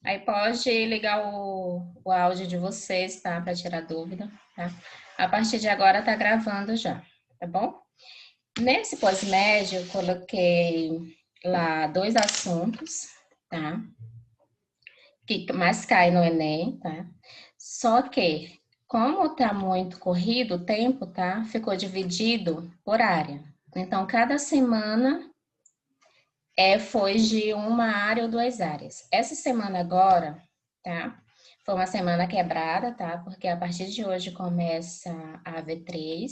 Aí pode ligar o áudio de vocês, tá? Para tirar dúvida, tá? A partir de agora tá gravando já, tá bom? Nesse pós-médio, eu coloquei lá 2 assuntos, tá? Que mais cai no Enem, tá? Só que, como tá muito corrido o tempo, tá? Ficou dividido por área. Então, cada semana foi de uma área ou 2 áreas. Essa semana agora, tá? Foi uma semana quebrada, tá? Porque a partir de hoje começa a V3,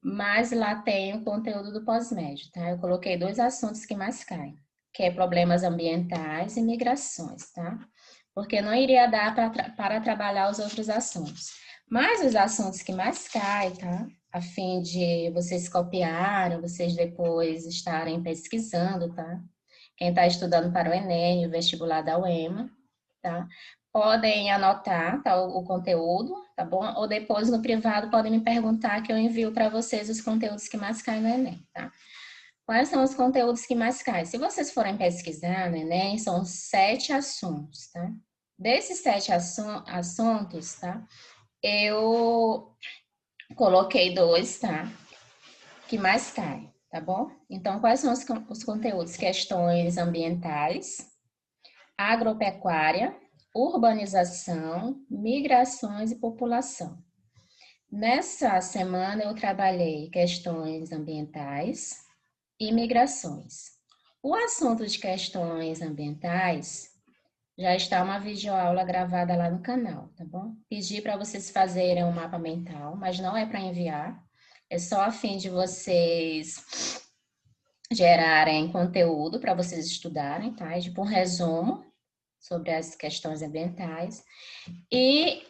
mas lá tem o conteúdo do pós-médio, tá? Eu coloquei 2 assuntos que mais caem, que é problemas ambientais e migrações, tá? Porque não iria dar para trabalhar os outros assuntos. Mas os assuntos que mais caem, tá? A fim de vocês copiarem, vocês depois estarem pesquisando, tá? Quem está estudando para o Enem, o vestibular da UEMA, tá? Podem anotar, tá, o conteúdo, tá bom? Ou depois no privado podem me perguntar que eu envio para vocês os conteúdos que mais caem no Enem, tá? Quais são os conteúdos que mais caem? Se vocês forem pesquisar no Enem, são 7 assuntos, tá? Desses 7 assuntos, tá? Eu coloquei 2, tá? Que mais caem, tá bom? Então, quais são os conteúdos? Questões ambientais, agropecuária, urbanização, migrações e população. Nessa semana eu trabalhei questões ambientais e migrações. O assunto de questões ambientais já está uma videoaula gravada lá no canal, tá bom? Pedi para vocês fazerem um mapa mental, mas não é para enviar, é só a fim de vocês gerarem conteúdo para vocês estudarem, tá? É tipo um resumo sobre as questões ambientais. E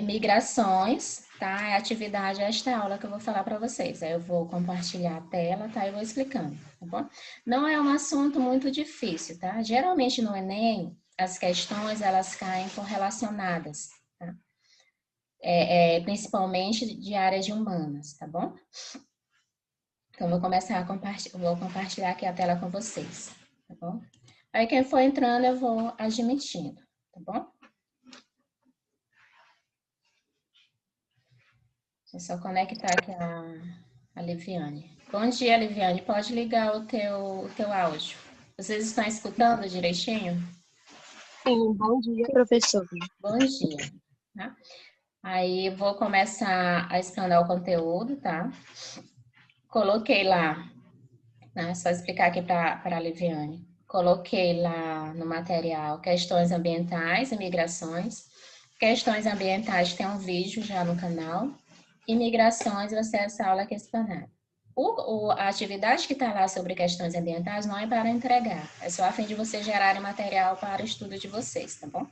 migrações, tá? É atividade esta aula que eu vou falar para vocês. Aí eu vou compartilhar a tela, tá? E vou explicando, tá bom? Não é um assunto muito difícil, tá? Geralmente no Enem, as questões, elas caem correlacionadas, tá? Principalmente de áreas de humanas, tá bom? Então, eu vou começar a compartilhar aqui a tela com vocês, tá bom? Aí, quem for entrando, eu vou admitindo, tá bom? Deixa eu só conectar aqui a Liviane. Bom dia, Liviane. Pode ligar o teu áudio. Vocês estão escutando direitinho? Sim, bom dia, professor. Bom dia. Tá? Aí, vou começar a explanar o conteúdo, tá? Coloquei lá, né? Só explicar aqui para a Liviane. Coloquei lá no material questões ambientais e migrações. Questões ambientais tem um vídeo já no canal. E migrações vai ser essa aula que é explanada. A atividade que está lá sobre questões ambientais não é para entregar, é só a fim de vocês gerarem material para o estudo de vocês, tá bom?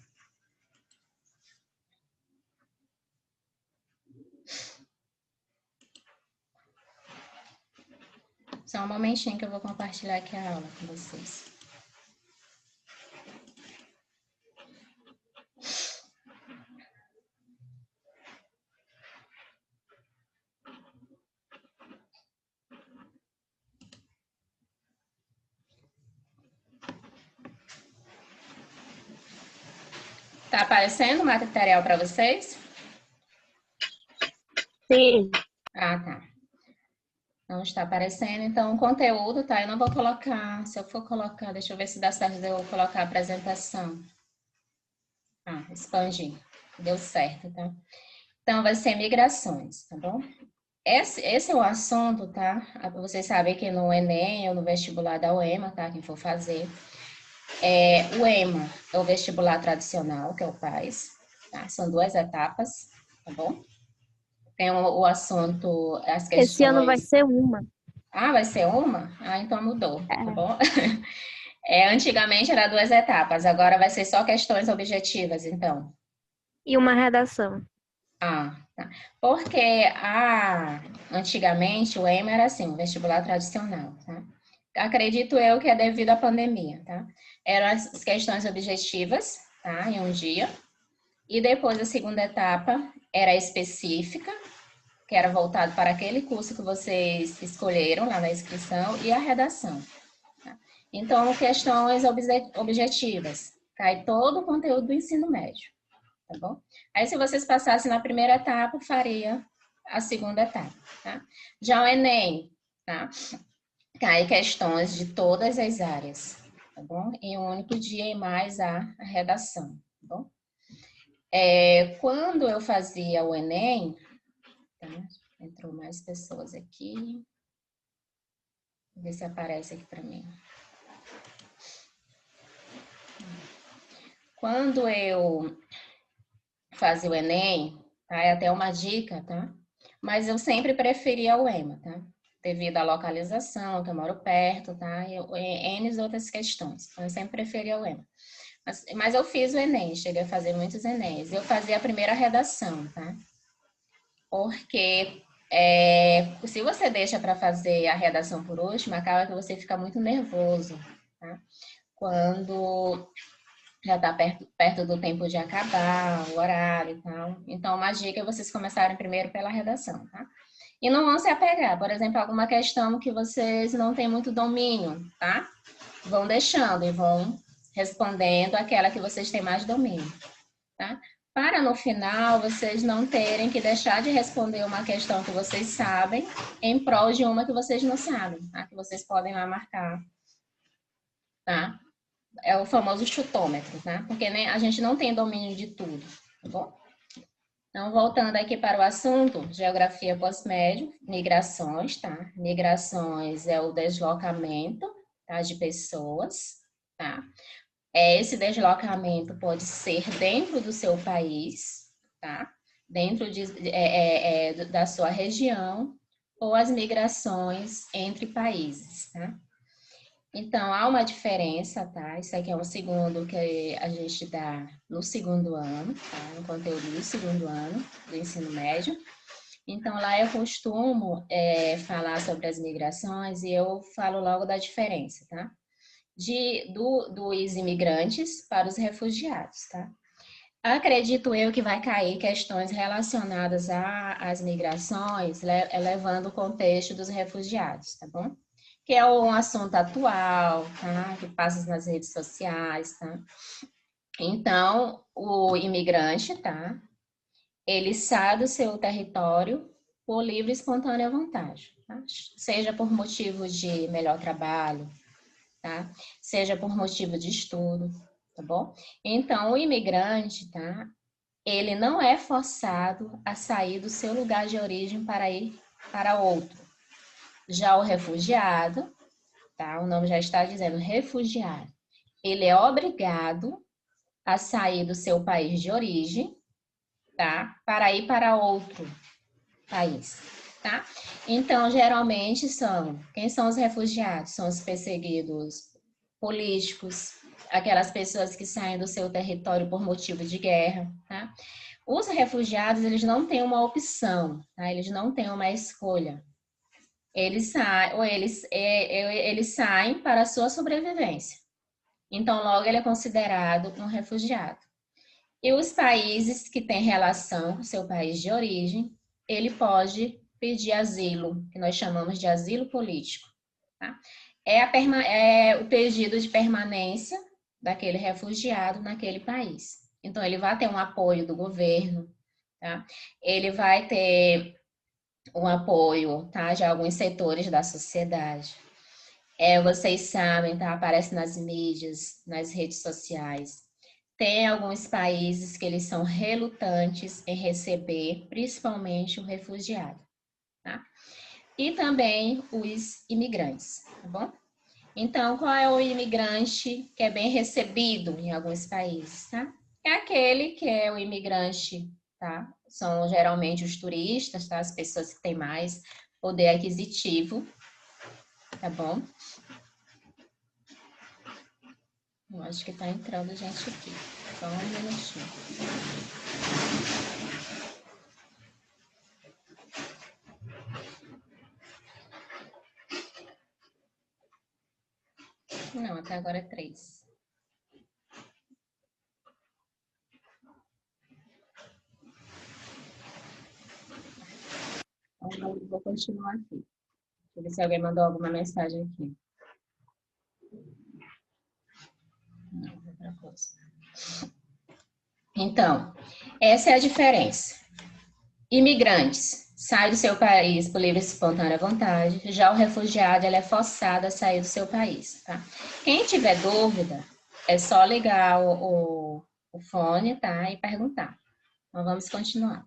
Só um momentinho que eu vou compartilhar aqui a aula com vocês. Tá aparecendo o material para vocês? Sim. Ah, tá. Não está aparecendo, então o conteúdo, tá? Eu não vou colocar, se eu for colocar, deixa eu ver se dá certo de eu colocar a apresentação. Ah, expandi. Deu certo, tá? Então, vai ser migrações, tá bom? Esse é o assunto, tá? Vocês sabem que no Enem ou no vestibular da UEMA, tá? Quem for fazer. O EMA é o vestibular tradicional, que é o PAS, tá? São 2 etapas, tá bom? Tem o assunto, as Esse ano vai questões... ser uma. Ah, vai ser uma? Ah, então mudou, tá É. bom? Antigamente era 2 etapas, agora vai ser só questões objetivas, então. E uma redação. Ah, tá. Porque antigamente o EMA era assim, um vestibular tradicional, tá? Acredito eu que é devido à pandemia, tá? Eram as questões objetivas, tá? Em um dia. E depois a segunda etapa era específica, que era voltado para aquele curso que vocês escolheram lá na inscrição, e a redação. Tá? Então, questões objetivas. cai todo o conteúdo do ensino médio, tá bom? Aí, se vocês passassem na primeira etapa, faria a segunda etapa, tá? Já o Enem, tá? Cai questões de todas as áreas, tá bom? Em um único dia e mais a redação, tá bom? Quando eu fazia o Enem, tá? Entrou mais pessoas aqui. Vou ver se aparece aqui para mim. Quando eu fazia o Enem, tá? É até uma dica, tá? Mas eu sempre preferia o EMA, tá? Devido à localização, que eu moro perto, tá? E N outras questões. Então, eu sempre preferia o EMA. Mas eu fiz o Enem, cheguei a fazer muitos Enems. Eu fazia a primeira redação, tá? Porque se você deixa para fazer a redação por último, acaba que você fica muito nervoso, tá? Quando já está perto do tempo de acabar, o horário e tal. Então, uma dica é vocês começarem primeiro pela redação, tá? E não vão se apegar, por exemplo, alguma questão que vocês não têm muito domínio, tá? Vão deixando e vão respondendo aquela que vocês têm mais domínio, tá? Para no final vocês não terem que deixar de responder uma questão que vocês sabem em prol de uma que vocês não sabem, tá? Que vocês podem lá marcar, tá? É o famoso chutômetro, tá? Porque a gente não tem domínio de tudo, tá bom? Então, voltando aqui para o assunto, geografia pós-médio, migrações, tá? Migrações é o deslocamento, tá? De pessoas, tá? Esse deslocamento pode ser dentro do seu país, tá? Dentro da sua região, ou as migrações entre países, tá? Então, há uma diferença, tá? Isso aqui é um segundo que a gente dá no segundo ano, tá? Um conteúdo do segundo ano do ensino médio. Então, lá eu costumo falar sobre as migrações e eu falo logo da diferença, tá? Dos imigrantes para os refugiados, tá? Acredito eu que vai cair questões relacionadas às migrações, levando o contexto dos refugiados, tá bom? Que é um assunto atual, tá? Que passa nas redes sociais, tá? Então, o imigrante, tá? Ele sai do seu território por livre e espontânea vontade, tá? Seja por motivo de melhor trabalho, tá? Seja por motivo de estudo, tá bom? Então, o imigrante, tá? Ele não é forçado a sair do seu lugar de origem para ir para outro. Já o refugiado, tá? O nome já está dizendo refugiado. Ele é obrigado a sair do seu país de origem, tá? Para ir para outro país, tá? Então, geralmente quem são os refugiados? São os perseguidos políticos, aquelas pessoas que saem do seu território por motivo de guerra, tá? Os refugiados, eles não têm uma opção, tá? Eles não têm uma escolha. Eles saem para a sua sobrevivência. Então, logo ele é considerado um refugiado. E os países que têm relação com o seu país de origem, ele pode pedir asilo, que nós chamamos de asilo político. Tá? É o pedido de permanência daquele refugiado naquele país. Então, ele vai ter um apoio do governo, tá? Ele vai ter um apoio, tá? De alguns setores da sociedade. Vocês sabem, tá? Aparece nas mídias, nas redes sociais. Tem alguns países que eles são relutantes em receber, principalmente o refugiado, tá? E também os imigrantes, tá bom? Então, qual é o imigrante que é bem recebido em alguns países, tá? É aquele que é o imigrante, tá? São geralmente os turistas, tá? As pessoas que têm mais poder aquisitivo, tá bom? Eu acho que tá entrando gente aqui. Só um minutinho. Não, até agora é 3. Eu vou continuar aqui. Deixa eu ver se alguém mandou alguma mensagem aqui. Não, outra coisa. Então, essa é a diferença. Imigrantes, sai do seu país por livre e espontânea vontade. Já o refugiado, ele é forçado a sair do seu país, tá? Quem tiver dúvida, é só ligar o fone, tá? E perguntar. Então, vamos continuar.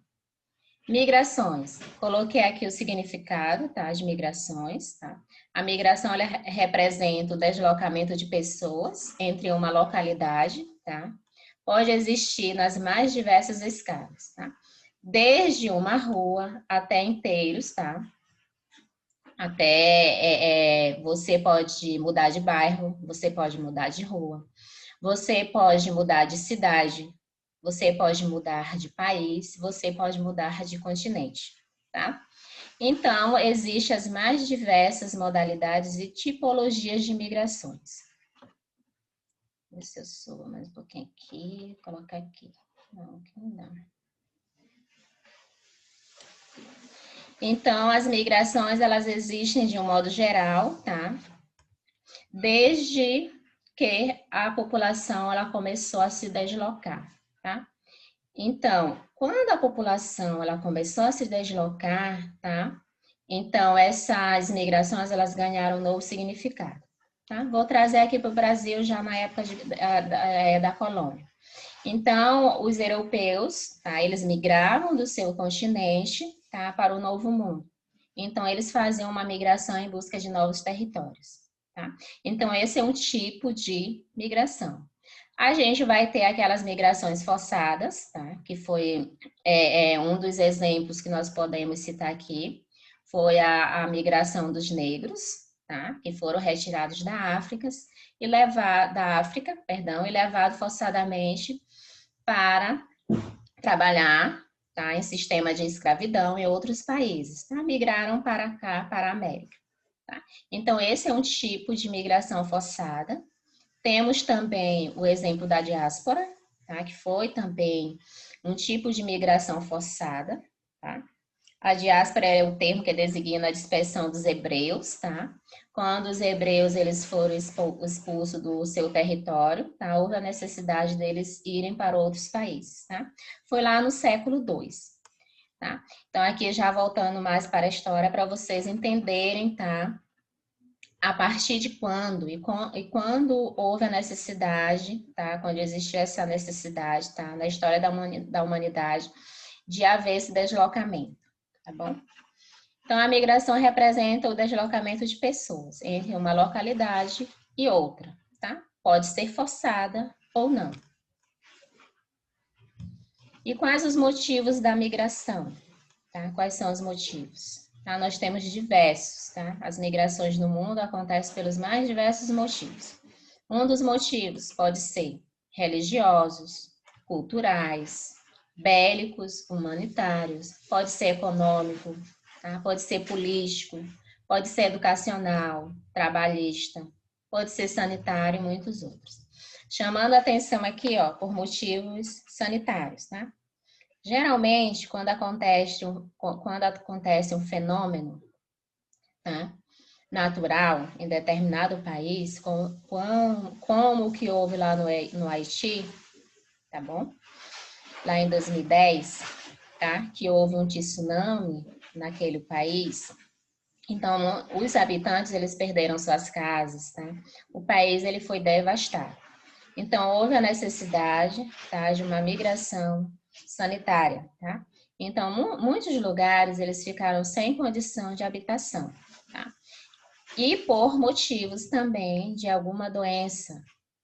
Migrações. Coloquei aqui o significado, tá? De migrações, tá? A migração, ela representa o deslocamento de pessoas entre uma localidade, tá? Pode existir nas mais diversas escalas, tá? Desde uma rua até inteiros, tá? Até você pode mudar de bairro, você pode mudar de rua, você pode mudar de cidade, você pode mudar de país, você pode mudar de continente, tá? Então, existem as mais diversas modalidades e tipologias de migrações. Deixa eu ver se eu subo mais um pouquinho aqui, colocar aqui. Não, aqui não dá. Então, as migrações, elas existem de um modo geral, tá? Desde que a população, ela começou a se deslocar, tá? Então, quando a população, ela começou a se deslocar, tá? Então, essas migrações, elas ganharam um novo significado, tá? Vou trazer aqui para o Brasil já na época da colônia. Então, os europeus, tá? Eles migravam do seu continente, tá? Para o Novo Mundo. Então, eles faziam uma migração em busca de novos territórios, tá? Então, esse é um tipo de migração. A gente vai ter aquelas migrações forçadas, tá? Que foi um dos exemplos que nós podemos citar aqui, foi a migração dos negros, tá? Que foram retirados da África e levado forçadamente para trabalhar, tá? Em sistema de escravidão em outros países, tá? Migraram para cá, para a América, tá? Então, esse é um tipo de migração forçada. Temos também o exemplo da diáspora, tá? Que foi também um tipo de migração forçada, tá? A diáspora é o termo que designa a dispersão dos hebreus, tá? Quando os hebreus eles foram expulsos do seu território, tá? Houve a necessidade deles irem para outros países, tá? Foi lá no século II, tá? Então, aqui já voltando mais para a história, para vocês entenderem, tá? A partir de quando e quando houve a necessidade, tá? Quando existiu essa necessidade, tá? Na história da humanidade, de haver esse deslocamento, tá bom? Então, a migração representa o deslocamento de pessoas entre uma localidade e outra, tá? Pode ser forçada ou não. E quais os motivos da migração? Tá? Quais são os motivos? Tá? Nós temos diversos, tá? As migrações no mundo acontecem pelos mais diversos motivos. Um dos motivos pode ser religiosos, culturais, bélicos, humanitários, pode ser econômico, tá? Pode ser político, pode ser educacional, trabalhista, pode ser sanitário e muitos outros. Chamando a atenção aqui, ó, por motivos sanitários, tá? Geralmente, quando acontece um fenômeno, tá, natural em determinado país, como o que houve lá no Haiti, tá bom? Lá em 2010, tá? Que houve um tsunami naquele país. Então, os habitantes, eles perderam suas casas, tá? O país, ele foi devastado. Então, houve a necessidade, tá, de uma migração sanitária, tá? Então, muitos lugares, eles ficaram sem condição de habitação, tá? E por motivos também de alguma doença,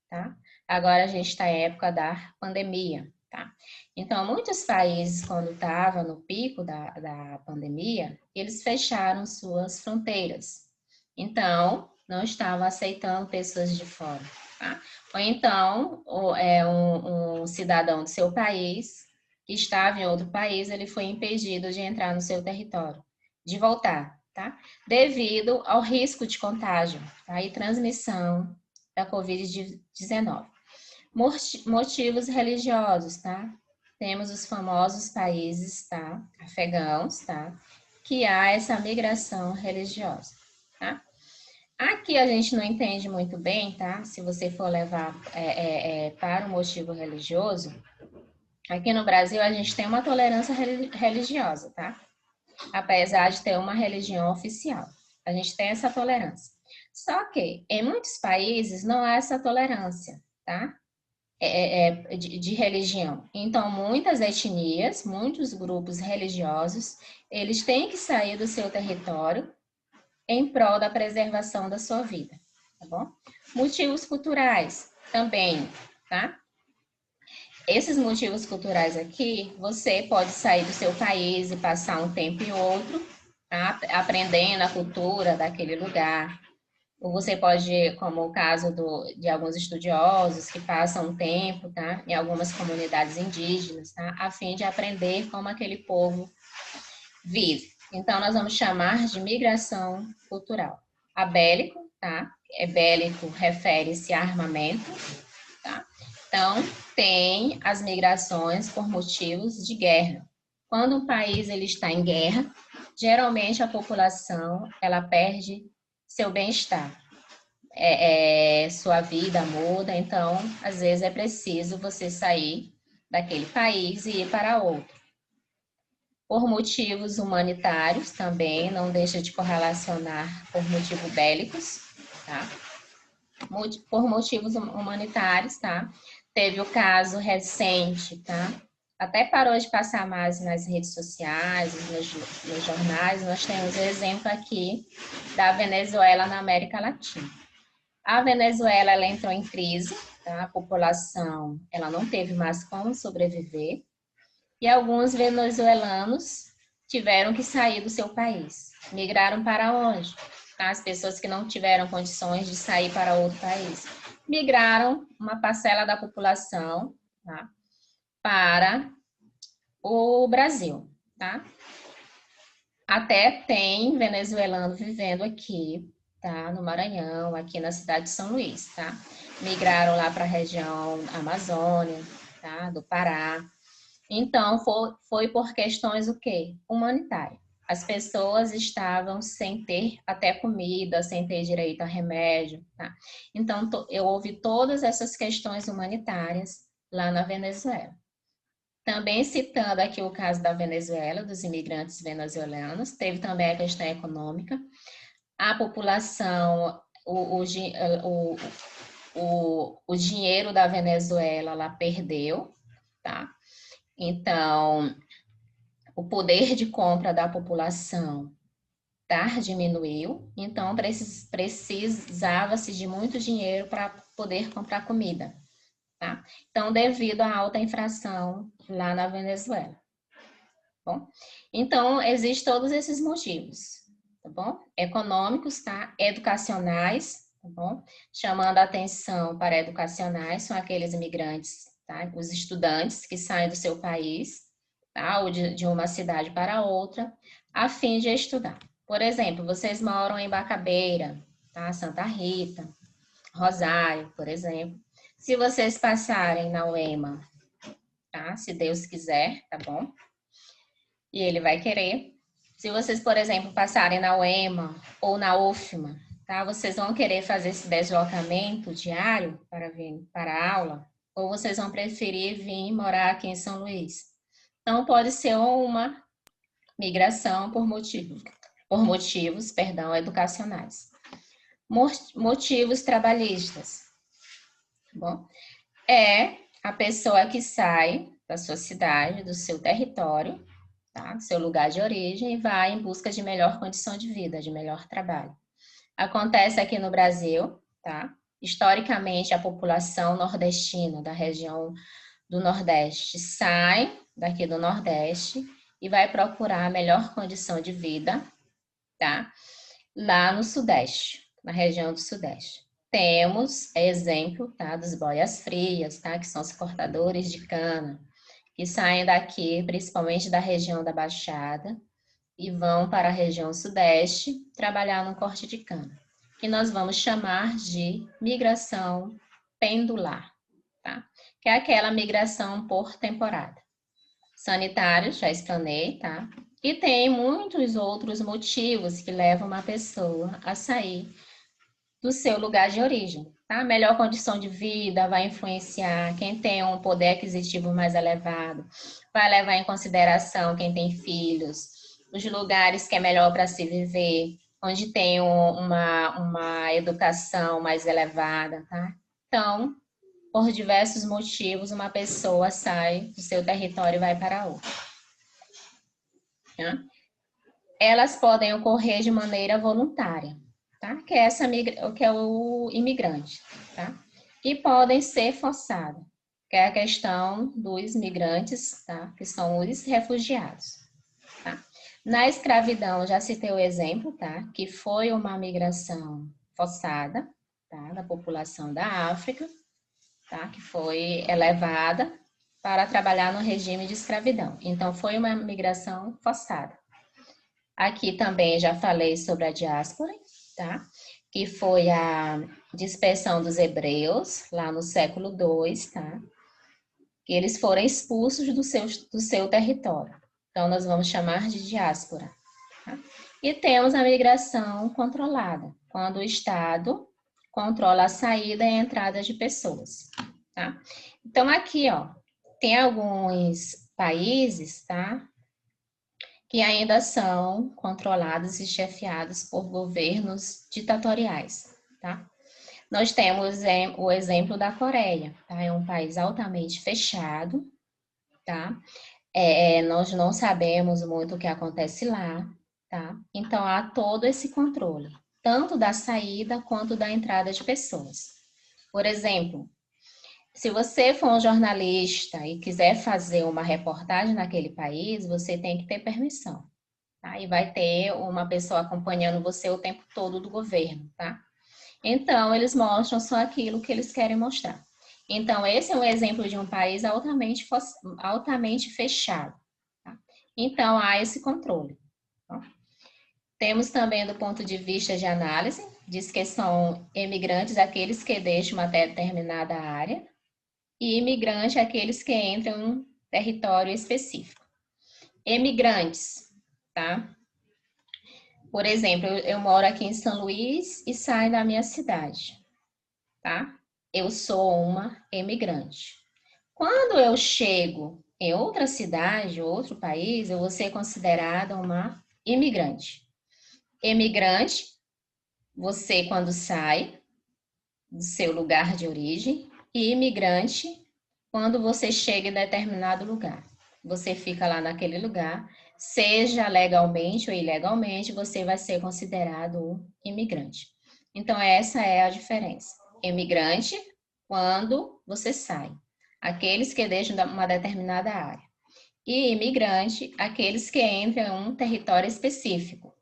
tá? Agora a gente está em época da pandemia, tá? Então, muitos países, quando estava no pico da pandemia, eles fecharam suas fronteiras. Então, não estavam aceitando pessoas de fora, tá? Ou então, um cidadão do seu país, que estava em outro país, ele foi impedido de entrar no seu território, de voltar, tá? Devido ao risco de contágio, tá? E transmissão da Covid-19. Motivos religiosos, tá? Temos os famosos países, tá? Afegãos, tá? Que há essa migração religiosa, tá? Aqui a gente não entende muito bem, tá? Se você for levar para um motivo religioso, aqui no Brasil a gente tem uma tolerância religiosa, tá? Apesar de ter uma religião oficial. A gente tem essa tolerância. Só que em muitos países não há essa tolerância, tá? De religião. Então, muitas etnias, muitos grupos religiosos, eles têm que sair do seu território em prol da preservação da sua vida, tá bom? Motivos culturais também, tá? Esses motivos culturais aqui, você pode sair do seu país e passar um tempo em outro, tá? Aprendendo a cultura daquele lugar. Ou você pode, como o caso de alguns estudiosos que passam um tempo, tá? Em algumas comunidades indígenas, tá? A fim de aprender como aquele povo vive. Então, nós vamos chamar de migração cultural. A bélico, tá? Bélico refere-se a armamento, tá? Então, tem as migrações por motivos de guerra. Quando um país ele está em guerra, geralmente a população ela perde seu bem-estar. Sua vida muda, então, às vezes é preciso você sair daquele país e ir para outro. Por motivos humanitários também, não deixa de correlacionar por motivos bélicos, tá? Por motivos humanitários, tá? Teve o caso recente, tá? Até parou de passar mais nas redes sociais, nos jornais, nós temos o exemplo aqui da Venezuela na América Latina. A Venezuela, ela entrou em crise, tá? A população, ela não teve mais como sobreviver, e alguns venezuelanos tiveram que sair do seu país. Migraram para onde? As pessoas que não tiveram condições de sair para outro país. Migraram uma parcela da população, tá? Para o Brasil, tá? Até tem venezuelano vivendo aqui, tá? No Maranhão, aqui na cidade de São Luís, tá? Migraram lá para a região Amazônia, tá? Do Pará. Então, foi por questões o quê? Humanitárias. As pessoas estavam sem ter até comida, sem ter direito a remédio, tá? Então, eu ouvi todas essas questões humanitárias lá na Venezuela. Também citando aqui o caso da Venezuela, dos imigrantes venezuelanos, teve também a questão econômica. A população, o dinheiro da Venezuela, ela perdeu, tá? Então, o poder de compra da população diminuiu, então precisava-se de muito dinheiro para poder comprar comida, tá? Então, devido à alta inflação lá na Venezuela, bom? Então, existem todos esses motivos, tá bom? Econômicos, tá? Educacionais, tá bom? Chamando a atenção para educacionais, são aqueles imigrantes, tá? Os estudantes que saem do seu país, tá? Ou de uma cidade para outra, a fim de estudar. Por exemplo, vocês moram em Bacabeira, tá? Santa Rita, Rosário, por exemplo. Se vocês passarem na UEMA, tá? Se Deus quiser, tá bom? E ele vai querer. Se vocês, por exemplo, passarem na UEMA ou na UFMA, tá? Vocês vão querer fazer esse deslocamento diário para vir para a aula, ou vocês vão preferir vir morar aqui em São Luís? Então, pode ser uma migração por motivos, educacionais. Motivos trabalhistas. Bom, é a pessoa que sai da sua cidade, do seu território, tá? Do seu lugar de origem, e vai em busca de melhor condição de vida, de melhor trabalho. Acontece aqui no Brasil, tá? Historicamente, a população nordestina da região do Nordeste sai daqui do Nordeste e vai procurar a melhor condição de vida, tá? Lá no Sudeste, na região do Sudeste. Temos exemplo, tá? Dos boias frias, tá? Que são os cortadores de cana, que saem daqui, principalmente da região da Baixada, e vão para a região Sudeste trabalhar no corte de cana, que nós vamos chamar de migração pendular, tá? Que é aquela migração por temporada. Sanitário, já explanei, tá? E tem muitos outros motivos que levam uma pessoa a sair do seu lugar de origem. Tá? Melhor condição de vida vai influenciar quem tem um poder aquisitivo mais elevado, vai levar em consideração quem tem filhos, os lugares que é melhor para se viver, onde tem uma educação mais elevada. Tá? Então, por diversos motivos, uma pessoa sai do seu território e vai para outro. Tá? Elas podem ocorrer de maneira voluntária, tá? Que é o imigrante, tá? E podem ser forçadas, que é a questão dos migrantes, tá? Que são os refugiados, tá? Na escravidão, já citei o exemplo, tá? Que foi uma migração forçada, tá? Da população da África, tá? Que foi elevada para trabalhar no regime de escravidão. Então, foi uma migração forçada. Aqui também já falei sobre a diáspora, tá? Que foi a dispersão dos hebreus, lá no século II, tá? Que eles foram expulsos do seu território. Então, nós vamos chamar de diáspora. Tá? E temos a migração controlada, quando o Estado controla a saída e a entrada de pessoas, tá? Então, aqui, ó, tem alguns países, tá? Que ainda são controlados e chefiados por governos ditatoriais, tá? Nós temos o exemplo da Coreia, tá? É um país altamente fechado, tá? Nós não sabemos muito o que acontece lá, tá? Então, há todo esse controle, tanto da saída quanto da entrada de pessoas. Por exemplo, se você for um jornalista e quiser fazer uma reportagem naquele país, você tem que ter permissão. Tá? E vai ter uma pessoa acompanhando você o tempo todo do governo, tá? Então, eles mostram só aquilo que eles querem mostrar. Então, esse é um exemplo de um país altamente fechado. Tá? Então, há esse controle. Tá? Temos também, do ponto de vista de análise, diz que são emigrantes aqueles que deixam uma determinada área e imigrante aqueles que entram em um território específico. Emigrantes, tá? Por exemplo, eu moro aqui em São Luís e saio da minha cidade, tá? Eu sou uma emigrante. Quando eu chego em outra cidade, outro país, eu vou ser considerada uma imigrante. Emigrante, você quando sai do seu lugar de origem, e imigrante, quando você chega em determinado lugar. Você fica lá naquele lugar, seja legalmente ou ilegalmente, você vai ser considerado um imigrante. Então, essa é a diferença. Imigrante, quando você sai. Aqueles que deixam uma determinada área. E imigrante, aqueles que entram em um território específico.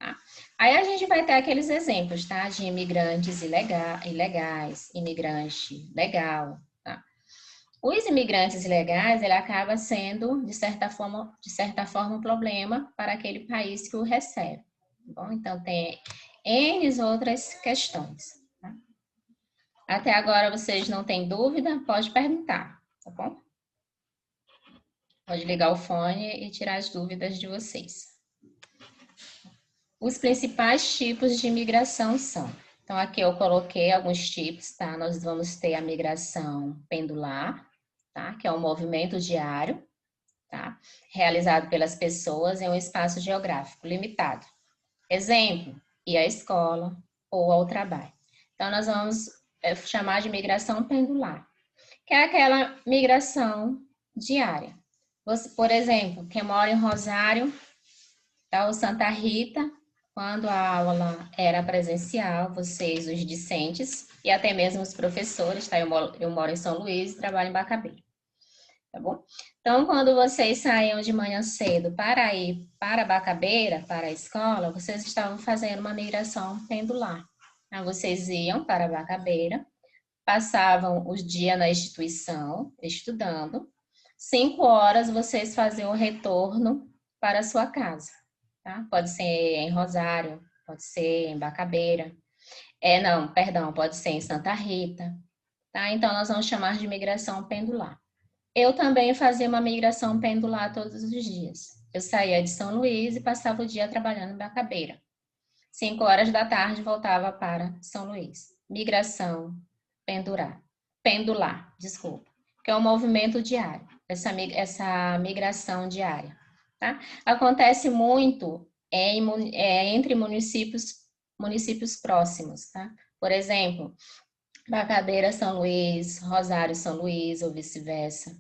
Tá? Aí a gente vai ter aqueles exemplos, tá? De imigrantes ilegais, imigrante legal, tá? Os imigrantes ilegais, ele acaba sendo, de certa forma, um problema para aquele país que o recebe. Tá bom? Então, tem N outras questões. Tá? Até agora, vocês não têm dúvida? Pode perguntar, tá bom? Pode ligar o fone e tirar as dúvidas de vocês. Os principais tipos de imigração são... Então, aqui eu coloquei alguns tipos, tá? Nós vamos ter a migração pendular, tá? Que é um movimento diário, tá? Realizado pelas pessoas em um espaço geográfico limitado. Exemplo, ir à escola ou ao trabalho. Então, nós vamos chamar de migração pendular, que é aquela migração diária. Você, por exemplo, quem mora em Rosário, tá? Ou Santa Rita, quando a aula era presencial, vocês, os discentes, e até mesmo os professores, tá? Eu moro em São Luís e trabalho em Bacabeira. Tá bom? Então, quando vocês saíam de manhã cedo para ir para Bacabeira, para a escola, vocês estavam fazendo uma migração pendular. Então, vocês iam para Bacabeira, passavam os dias na instituição, estudando. 5 horas vocês faziam o retorno para a sua casa. Tá? Pode ser em Rosário, pode ser em Bacabeira. Pode ser em Santa Rita. Tá? Então, nós vamos chamar de migração pendular. Eu também fazia uma migração pendular todos os dias. Eu saía de São Luís e passava o dia trabalhando em Bacabeira. 5 horas da tarde voltava para São Luís. Migração pendular, desculpa, que é um movimento diário, essa migração diária, tá? Acontece muito entre municípios próximos, tá? Por exemplo, Bacabeira, São Luís, Rosário, São Luís, ou vice-versa.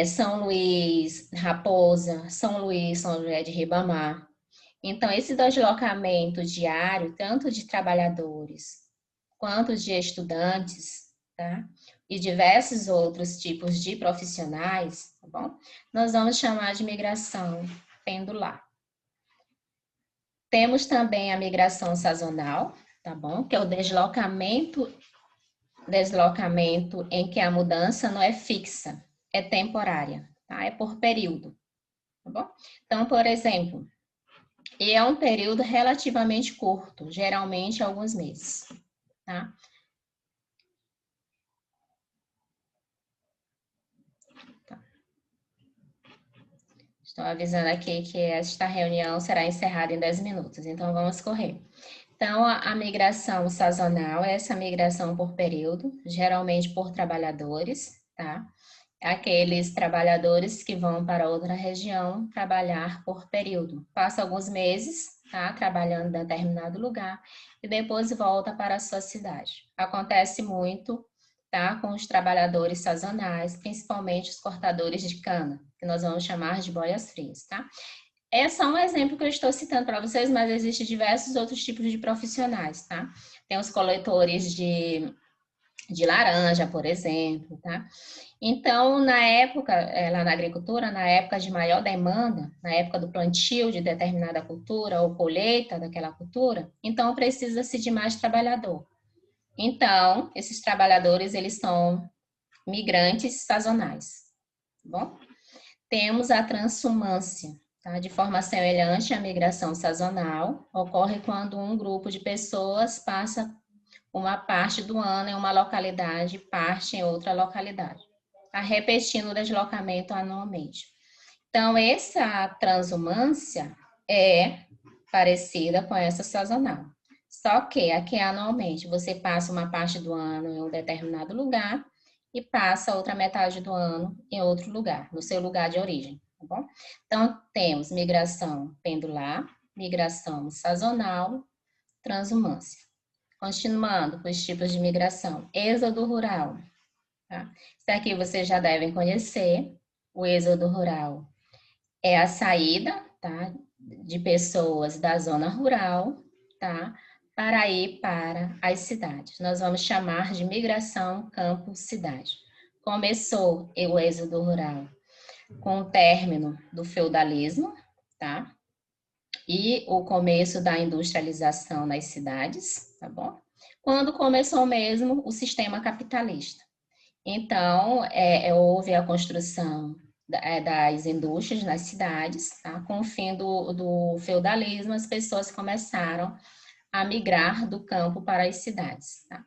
São Luís, Raposa, São Luís, São José de Ribamar. Então, esse deslocamento diário, tanto de trabalhadores quanto de estudantes, tá? E diversos outros tipos de profissionais, tá bom? Nós vamos chamar de migração pendular. Temos também a migração sazonal, tá bom? Que é o deslocamento em que a mudança não é fixa, é temporária, tá? É por período, tá bom? Então, por exemplo, é um período relativamente curto, geralmente alguns meses, tá? Estou avisando aqui que esta reunião será encerrada em 10 minutos, então vamos correr. Então, a migração sazonal é essa migração por período, geralmente por trabalhadores, tá? Aqueles trabalhadores que vão para outra região trabalhar por período. Passa alguns meses, tá? Trabalhando em determinado lugar e depois volta para a sua cidade. Acontece muito, tá? Com os trabalhadores sazonais, principalmente os cortadores de cana, que nós vamos chamar de boias frias, tá? É só um exemplo que eu estou citando para vocês, mas existem diversos outros tipos de profissionais, tá? Tem os coletores de laranja, por exemplo, tá? Então, na época, lá na agricultura, na época de maior demanda, na época do plantio de determinada cultura ou colheita daquela cultura, então precisa-se de mais trabalhador. Então, esses trabalhadores, eles são migrantes sazonais, tá bom? Temos a transumância, tá? De forma semelhante à migração sazonal, ocorre quando um grupo de pessoas passa uma parte do ano em uma localidade, parte em outra localidade, tá? Repetindo o deslocamento anualmente. Então, essa transumância é parecida com essa sazonal. Só que aqui anualmente você passa uma parte do ano em um determinado lugar e passa outra metade do ano em outro lugar, no seu lugar de origem, tá bom? Então, temos migração pendular, migração sazonal, transumância. Continuando com os tipos de migração, êxodo rural. Tá? Isso aqui vocês já devem conhecer. O êxodo rural é a saída, tá, de pessoas da zona rural, tá, para ir para as cidades. Nós vamos chamar de migração campo-cidade. Começou o êxodo rural com o término do feudalismo, tá? E o começo da industrialização nas cidades, tá bom? Quando começou mesmo o sistema capitalista. Então, houve a construção das indústrias nas cidades, tá? Com o fim do feudalismo, as pessoas começaram a migrar do campo para as cidades, tá?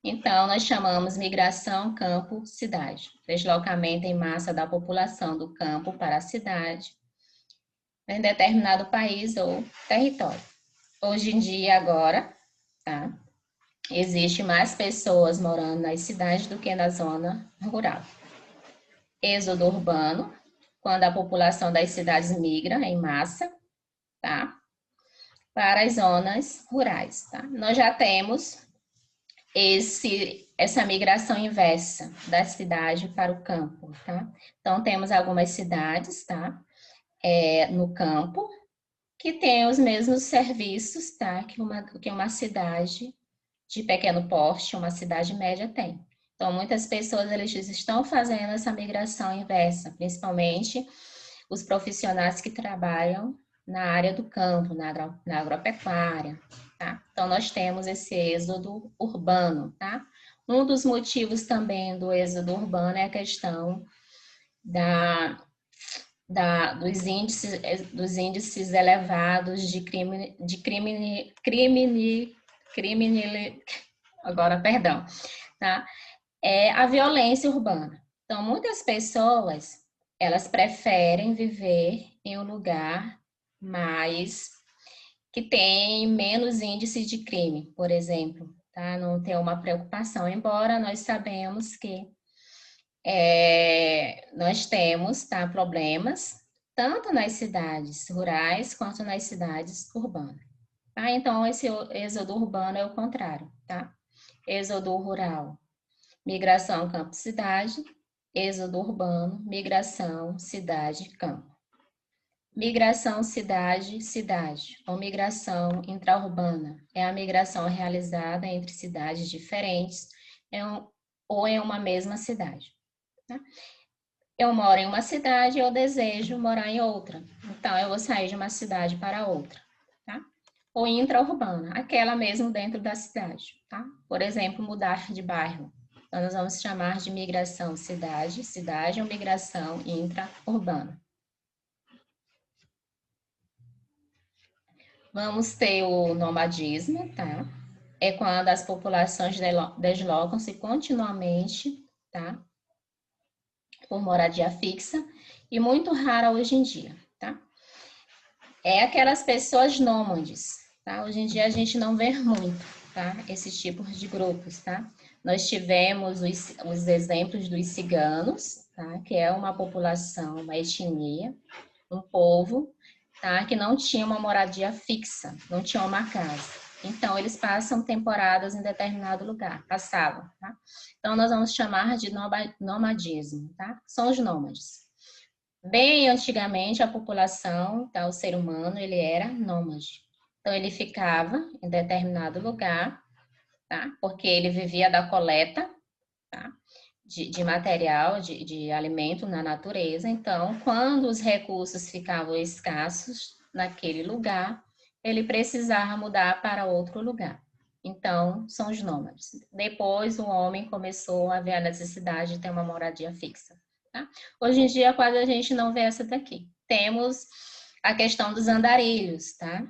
Então, nós chamamos migração campo-cidade, deslocamento em massa da população do campo para a cidade, em determinado país ou território. Hoje em dia, agora, tá? Existe mais pessoas morando nas cidades do que na zona rural. Êxodo urbano, quando a população das cidades migra em massa, tá? Para as zonas rurais, tá? Nós já temos essa migração inversa da cidade para o campo, tá? Então, temos algumas cidades, tá? No campo, que tem os mesmos serviços, tá? Que uma cidade de pequeno porte, uma cidade média tem. Então, muitas pessoas eles estão fazendo essa migração inversa, principalmente os profissionais que trabalham na área do campo, na agropecuária, tá? Então, nós temos esse êxodo urbano, tá? Um dos motivos também do êxodo urbano é a questão dos índices elevados de agora, perdão, tá? A violência urbana. Então, muitas pessoas, elas preferem viver em um lugar mais que tem menos índice de crime, por exemplo, tá? Não tem uma preocupação, embora nós sabemos que nós temos, tá, problemas tanto nas cidades rurais quanto nas cidades urbanas. Tá? Então, esse êxodo urbano é o contrário, tá? Êxodo rural, migração campo-cidade, êxodo urbano, migração cidade-campo. Migração cidade-cidade, ou migração intraurbana, é a migração realizada entre cidades diferentes ou em uma mesma cidade. Tá? Eu moro em uma cidade e eu desejo morar em outra. Então, eu vou sair de uma cidade para outra. Tá? Ou intraurbana, aquela mesmo dentro da cidade. Tá? Por exemplo, mudar de bairro. Então, nós vamos chamar de migração cidade ou migração intraurbana. Vamos ter o nomadismo, tá? É quando as populações deslocam-se continuamente, tá? Por moradia fixa e muito rara hoje em dia, tá? É aquelas pessoas nômades, tá? Hoje em dia a gente não vê muito, tá? Esses tipos de grupos, tá? Nós tivemos os exemplos dos ciganos, tá? Que é uma população, uma etnia, um povo, tá? Que não tinha uma moradia fixa, não tinha uma casa. Então, eles passam temporadas em determinado lugar, passavam, tá? Então, nós vamos chamar de nomadismo, tá? São os nômades. Bem antigamente, a população, tá? O ser humano, ele era nômade. Então, ele ficava em determinado lugar, tá? Porque ele vivia da coleta, tá? De material, de alimento na natureza. Então, quando os recursos ficavam escassos naquele lugar, ele precisava mudar para outro lugar. Então, são os nômades. Depois, o homem começou a ver a necessidade de ter uma moradia fixa. Tá? Hoje em dia, quase a gente não vê essa daqui. Temos a questão dos andarilhos, tá?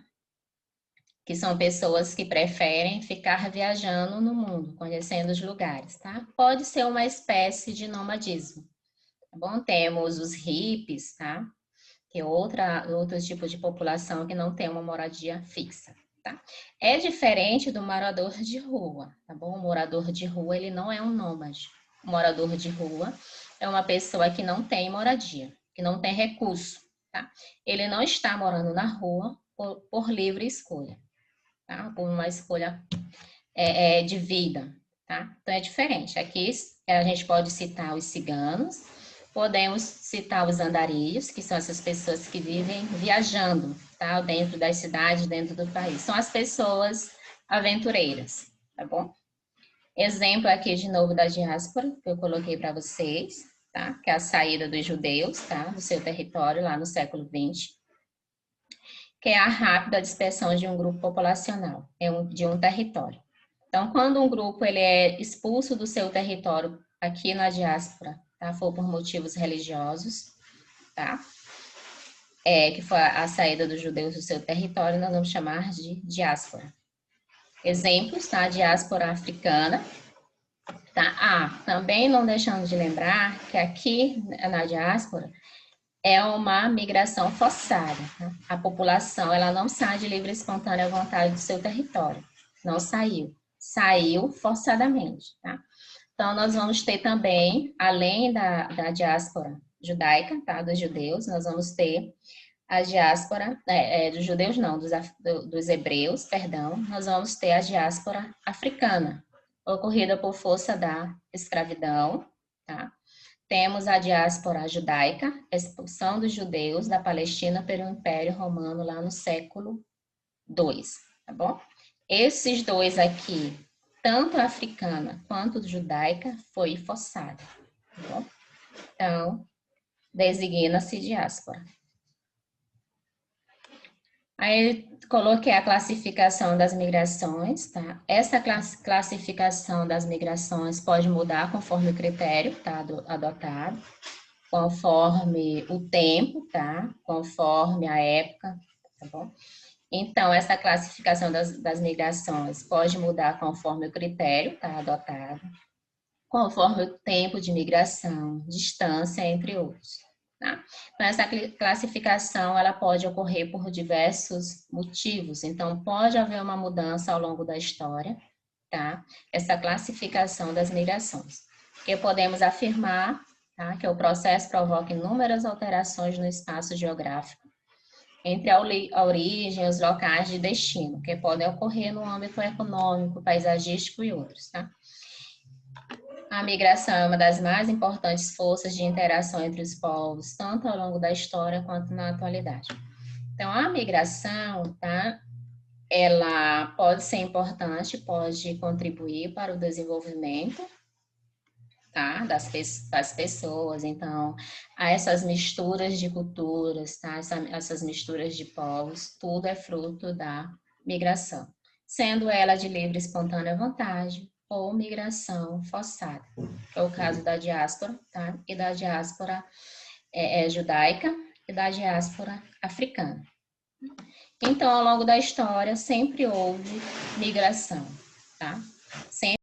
Que são pessoas que preferem ficar viajando no mundo, conhecendo os lugares, tá? Pode ser uma espécie de nomadismo, tá bom? Temos os hippies, tá? Que é outro tipo de população que não tem uma moradia fixa, tá? É diferente do morador de rua, tá bom? O morador de rua, ele não é um nômade. O morador de rua é uma pessoa que não tem moradia, que não tem recurso, tá? Ele não está morando na rua por livre escolha. Tá? Por uma escolha de vida, tá? Então é diferente. Aqui a gente pode citar os ciganos, podemos citar os andarilhos, que são essas pessoas que vivem viajando, tá? Dentro das cidades, dentro do país. São as pessoas aventureiras, tá bom? Exemplo aqui de novo da diáspora, que eu coloquei para vocês, tá? Que é a saída dos judeus, tá? Do seu território lá no século XX. Que é a rápida dispersão de um grupo populacional, de um território. Então, quando um grupo ele é expulso do seu território aqui na diáspora, tá? For por motivos religiosos, tá? Que foi a saída dos judeus do seu território, nós vamos chamar de diáspora. Exemplos, tá? Diáspora africana, tá? Também não deixando de lembrar que aqui na diáspora é uma migração forçada. Tá? A população ela não sai de livre e espontânea vontade do seu território. Não saiu. Saiu forçadamente. Tá? Então, nós vamos ter também, além da diáspora judaica, tá? Dos judeus, nós vamos ter a diáspora, dos judeus não, dos hebreus, perdão, nós vamos ter a diáspora africana, ocorrida por força da escravidão, tá? Temos a diáspora judaica, a expulsão dos judeus da Palestina pelo Império Romano lá no século II, tá bom? Esses dois aqui, tanto a africana quanto a judaica, foi forçada, tá bom? Então, designa-se diáspora. Aí, coloquei a classificação das migrações, tá? Essa classificação das migrações pode mudar conforme o critério, tá? Adotado, conforme o tempo, tá? Conforme a época, tá bom? Então, essa classificação das migrações pode mudar conforme o critério, tá? Adotado, conforme o tempo de migração, distância, entre outros. tá? Então, essa classificação, ela pode ocorrer por diversos motivos. Então, pode haver uma mudança ao longo da história, tá? Essa classificação das migrações. Porque podemos afirmar, tá, que o processo provoca inúmeras alterações no espaço geográfico, entre a origem e os locais de destino, que podem ocorrer no âmbito econômico, paisagístico e outros, tá? A migração é uma das mais importantes forças de interação entre os povos, tanto ao longo da história quanto na atualidade. Então, a migração, tá? Ela pode ser importante, pode contribuir para o desenvolvimento, tá? Das pessoas. Então, há essas misturas de culturas, tá? Essas misturas de povos, tudo é fruto da migração, sendo ela de livre e espontânea vontade ou migração forçada. É o caso da diáspora, tá? E da diáspora judaica e da diáspora africana. Então, ao longo da história, sempre houve migração, tá? Sempre